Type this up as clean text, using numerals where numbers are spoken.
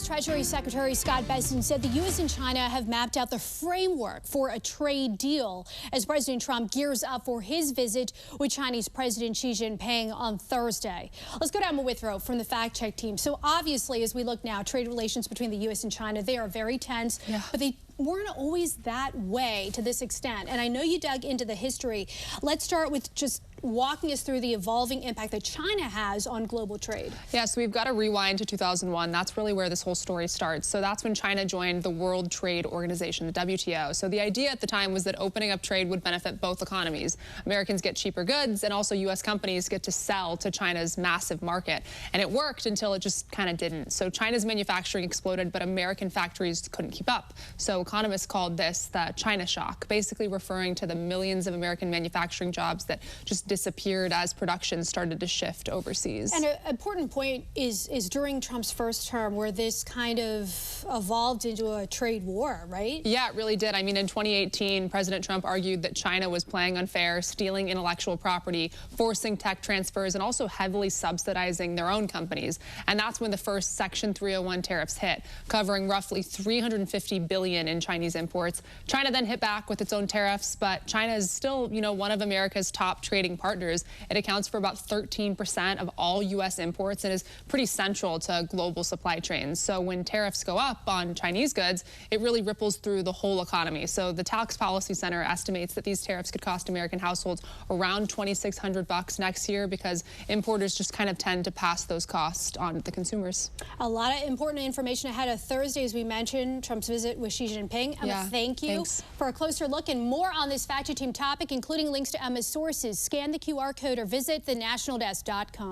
Treasury Secretary Scott Bessent said the U.S. and China have mapped out the framework for a trade deal as President Trump gears up for his visit with Chinese President Xi Jinping on Thursday. Let's go to Emma Withrow from the Fact Check team. So obviously, as we look now, trade relations between the U.S. and China, they are very tense, but they weren't always that way to this extent. And I know you dug into the history. Let's start with just walking us through the evolving impact that China has on global trade. Yeah, so we've got to rewind to 2001. That's really where this whole story starts. So that's when China joined the World Trade Organization, the WTO. So the idea at the time was that opening up trade would benefit both economies. Americans get cheaper goods, and also U.S. companies get to sell to China's massive market. And it worked until it just kind of didn't. So China's manufacturing exploded, but American factories couldn't keep up. So economists called this the China shock, basically referring to the millions of American manufacturing jobs that just disappeared as production started to shift overseas. And an important point is during Trump's first term where this kind of evolved into a trade war, right? Yeah, it really did. I mean, in 2018, President Trump argued that China was playing unfair, stealing intellectual property, forcing tech transfers, and also heavily subsidizing their own companies. And that's when the first Section 301 tariffs hit, covering roughly $350 billion in Chinese imports. China then hit back with its own tariffs, but China is still, one of America's top trading partners. It accounts for about 13% of all U.S. imports and is pretty central to global supply chains. So when tariffs go up on Chinese goods, it really ripples through the whole economy. So the Tax Policy Center estimates that these tariffs could cost American households around $2,600 next year because importers just kind of tend to pass those costs on to the consumers. A lot of important information ahead of Thursday, as we mentioned, Trump's visit with Xi Jinping. Emma, thank you for a closer look and more on this Fact Check Team topic, including links to Emma's sources. Scan the QR code or visit thenationaldesk.com.